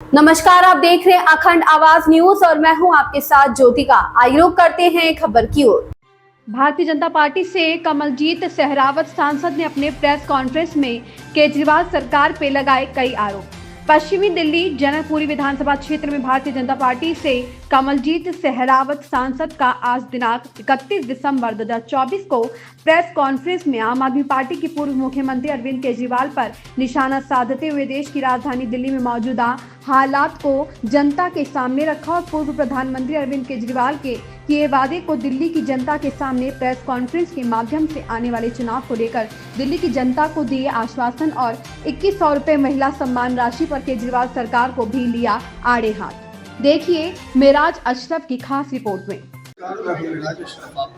नमस्कार, आप देख रहे हैं अखंड आवाज न्यूज और मैं हूं आपके साथ ज्योतिका। आइए रुक करते हैं खबर की ओर। भारतीय जनता पार्टी से कमलजीत सहरावत सांसद ने अपने प्रेस कॉन्फ्रेंस में केजरीवाल सरकार पे लगाए कई आरोप। पश्चिमी दिल्ली जनकपुरी विधानसभा क्षेत्र में भारतीय जनता पार्टी से कमलजीत सहरावत सांसद का आज दिनांक 31 दिसंबर 2024 को प्रेस कॉन्फ्रेंस में आम आदमी पार्टी के पूर्व मुख्यमंत्री अरविंद केजरीवाल पर निशाना साधते हुए देश की राजधानी दिल्ली में मौजूदा हालात को जनता के सामने रखा और पूर्व प्रधानमंत्री अरविंद केजरीवाल के किए वादे को दिल्ली की जनता के सामने प्रेस कॉन्फ्रेंस के माध्यम से आने वाले चुनाव को लेकर दिल्ली की जनता को दिए आश्वासन और 2100 रुपए महिला सम्मान राशि पर केजरीवाल सरकार को भी लिया आड़े हाथ। देखिए मेराज अशरफ की खास रिपोर्ट में। आप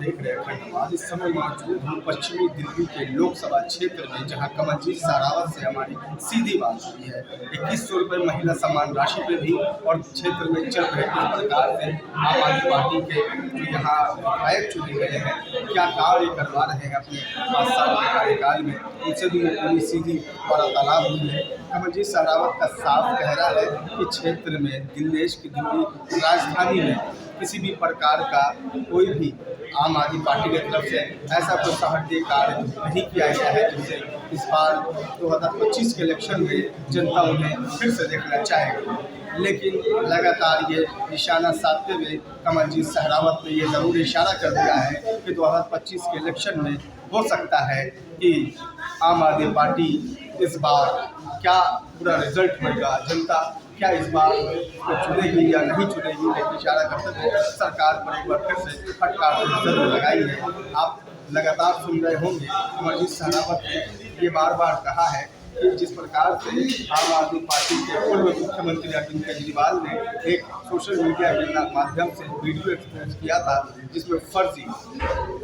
देख रहे हैं इस समय मौजूद हम पश्चिमी दिल्ली के लोकसभा क्षेत्र में, जहां कमलजीत सहरावत से हमारी सीधी बात हुई है। 2100 रुपये महिला सम्मान राशि पे भी और क्षेत्र में चल रहे किस प्रकार से आम आदमी पार्टी के जो यहाँ विधायक चुने गए हैं क्या कार्य करवा रहे हैं अपने 5 साल के कार्यकाल में, उनसे भी पूरी सीधी वार्तालाप हुई है। कमलजीत सहरावत का साफ कहना है कि क्षेत्र में दिल्ली की राजधानी में किसी भी प्रकार का कोई भी आम आदमी पार्टी की तरफ से ऐसा कोई साहसी कार्य नहीं किया गया है जिससे इस बार 2025 के इलेक्शन में जनता उन्हें फिर से देखना चाहेगी। लेकिन लगातार ये निशाना साधते हुए कमलजीत सहरावत ने ये ज़रूर इशारा कर दिया है कि 2025 के इलेक्शन में हो सकता है कि आम आदमी पार्टी इस बार क्या पूरा रिजल्ट होगा, जनता क्या इस बार को चुनेगी या नहीं चुनेगी, लेकिन इशारा करते हुए सरकार पर एक बार फिर से फटकार जरूर लगाई है। आप लगातार सुन रहे होंगे कमलजीत सहरावत ने ये बार बार कहा है कि जिस प्रकार से आम आदमी पार्टी के पूर्व मुख्यमंत्री अरविंद केजरीवाल ने एक सोशल मीडिया के माध्यम से वीडियो एक्सपोज किया था जिसमें फर्जी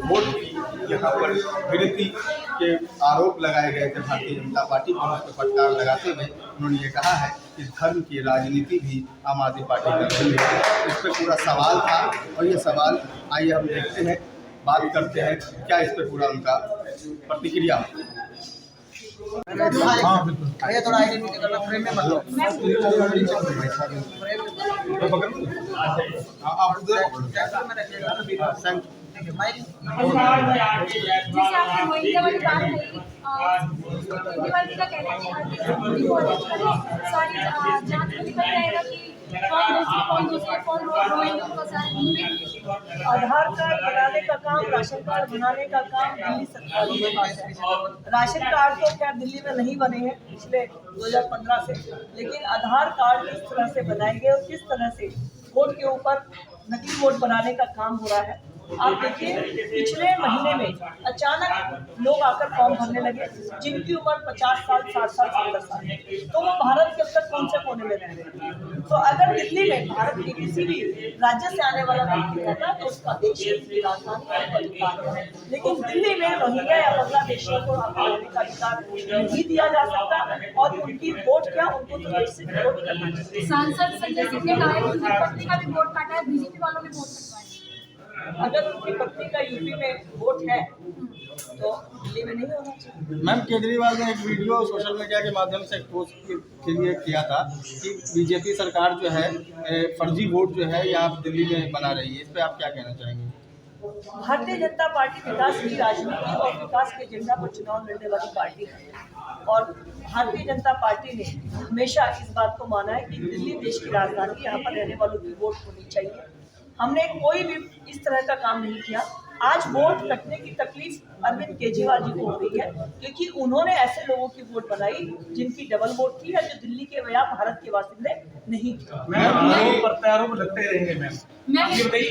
वोट की यहाँ पर गिनती के आरोप लगाए गए थे भारतीय जनता पार्टी को, उस पर फटकार लगाते हुए उन्होंने ये कहा है कि धर्म की राजनीति भी आम आदमी पार्टी कर रही है। इस पर पूरा सवाल था और ये सवाल आइए हम देखते हैं, बात करते हैं क्या इस पर पूरा उनका प्रतिक्रिया। अरे थोड़ा आइडेंटिटी करना फ्रेम में मतलब आधार कार्ड बनाने का काम, राशन कार्ड बनाने का काम दिल्ली सरकार के पास है। राशन कार्ड तो क्या दिल्ली में नहीं बने हैं पिछले 2015 से, लेकिन आधार कार्ड किस तरह से बनाए गए और किस तरह से वोट के ऊपर नकली वोट बनाने का काम हो रहा है। आप देखिए पिछले महीने में अचानक लोग आकर फॉर्म भरने लगे जिनकी उम्र 50 साल, 60 साल, 70 साल है, तो वो भारत के अब तक कौन से कोने में रह रहे हैं। तो अगर दिल्ली में भारत के किसी भी राज्य से आने वाला व्यक्ति रहता तो उसका देश की राजधानी है, लेकिन दिल्ली में रोहिंग्या या बांग्लादेशियों को रहने का अधिकार नहीं दिया जा सकता और उनकी वोट क्या, उनको तो देश से वोट करना चाहिए। सांसद संजय सिंह ने कहा है कि उनकी पत्नी का भी वोट काटा है, बीजेपी वालों ने वोट कटवाया। अगर उनकी पत्नी का यूपी में वोट है तो दिल्ली में नहीं होना चाहिए। मैम, केजरीवाल ने एक वीडियो सोशल मीडिया के माध्यम से एक्सपोज के लिए किया था कि बीजेपी सरकार जो है फर्जी वोट जो है यहाँ दिल्ली में बना रही है, इस पर आप क्या कहना चाहेंगे? भारतीय जनता पार्टी विकास की राजनीति और विकास के एजेंडा पर चुनाव लड़ने वाली पार्टी है और भारतीय जनता पार्टी ने हमेशा इस बात को माना है कि दिल्ली देश की राजधानी, यहाँ पर रहने वालों की वोट होनी चाहिए। हमने कोई भी इस तरह का काम नहीं किया। आज वोट कटने की तकलीफ अरविंद केजरीवाल जी को हो रही है क्योंकि उन्होंने ऐसे लोगों की वोट बनाई जिनकी डबल वोट थी या जो दिल्ली के या भारत के वासिंदे नहीं थे। प्रत्यारोप लगते रहेंगे मैम,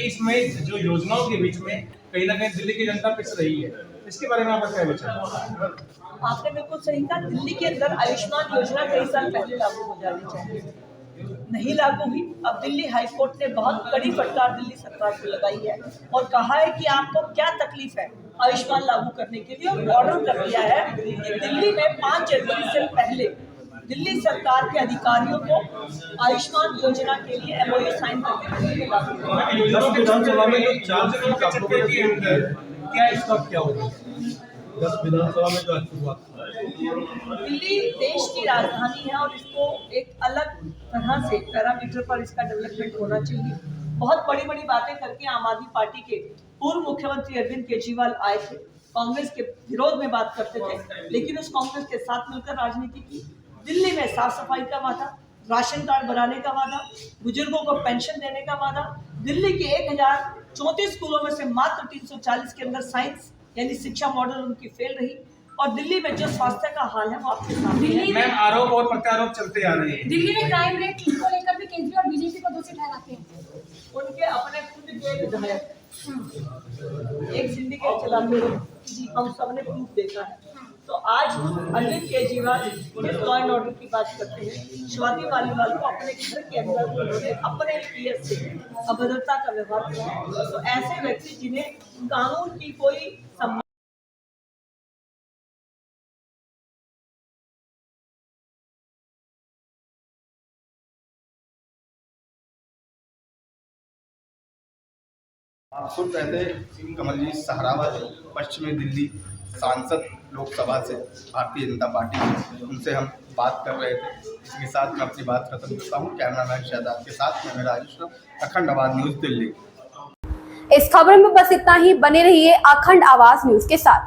इसमें जो योजनाओं के बीच में कहीं ना कहीं दिल्ली की जनता पिस रही है, इसके बारे में आपका क्या विचार है? आपने बिल्कुल सही कहा, दिल्ली के अंदर आयुष्मान योजना कई साल पहले लागू हो जानी चाहिए, नहीं लागू हुई। अब दिल्ली हाईकोर्ट ने बहुत कड़ी फटकार दिल्ली सरकार को लगाई है और कहा है कि आपको क्या तकलीफ है आयुष्मान लागू करने के लिए, और ऑर्डर कर दिया है कि दिल्ली में 5 जनवरी से पहले दिल्ली सरकार के अधिकारियों को आयुष्मान योजना के लिए एमओयू साइन करके विधानसभा में जो 4 क्या इसका क्या होगा? 10 विधानसभा में जो शुरुआत दिल्ली देश की राजधानी है और इसको एक अलग तरह से पैरामीटर पर इसका डेवलपमेंट होना चाहिए। बहुत बड़ी बड़ी बातें करके आम आदमी पार्टी के पूर्व मुख्यमंत्री अरविंद केजरीवाल आए थे, कांग्रेस के विरोध में बात करते थे, लेकिन उस कांग्रेस के साथ मिलकर राजनीति की। दिल्ली में साफ सफाई का वादा, राशन कार्ड बनाने का वादा, बुजुर्गों को पेंशन देने का वादा, दिल्ली के 1034 स्कूलों में से मात्र 340 के अंदर साइंस यानी शिक्षा मॉडल उनकी फेल रही, और दिल्ली में जो स्वास्थ्य का हाल है वो आपके सामने है। मैम, आरोप और प्रत्यारोप चलते आ रहे हैं। दिल्ली में क्राइम रेट को लेकर भी केजरीवाल और बीजेपी को दोषी ठहराते हैं। उनके अपने खुद के विधायक एक सिंडिकेट चलाते हैं, हम सबने प्रूफ देखा है। तो आज अरविंद केजरीवाल जिस लॉ एंड ऑर्डर की बात करते हैं, स्वाति मालीवाल को अपने घर के अंदर उन्होंने अपने पीएस से अभद्रता का व्यवहार किया। तो ऐसे व्यक्ति जिन्हें कानून की कोई आप सुन रहे थे कमलजीत सहरावत, पश्चिमी दिल्ली सांसद लोकसभा से भारतीय जनता पार्टी से, उनसे हम बात कर रहे थे। इसके साथ मैं अपनी बात खत्म करता हूँ। कैमरामैन शादाब के साथ मैं राजेश, अखंड आवाज न्यूज़ दिल्ली। इस खबर में बस इतना ही। बने रहिए अखंड आवाज न्यूज के साथ।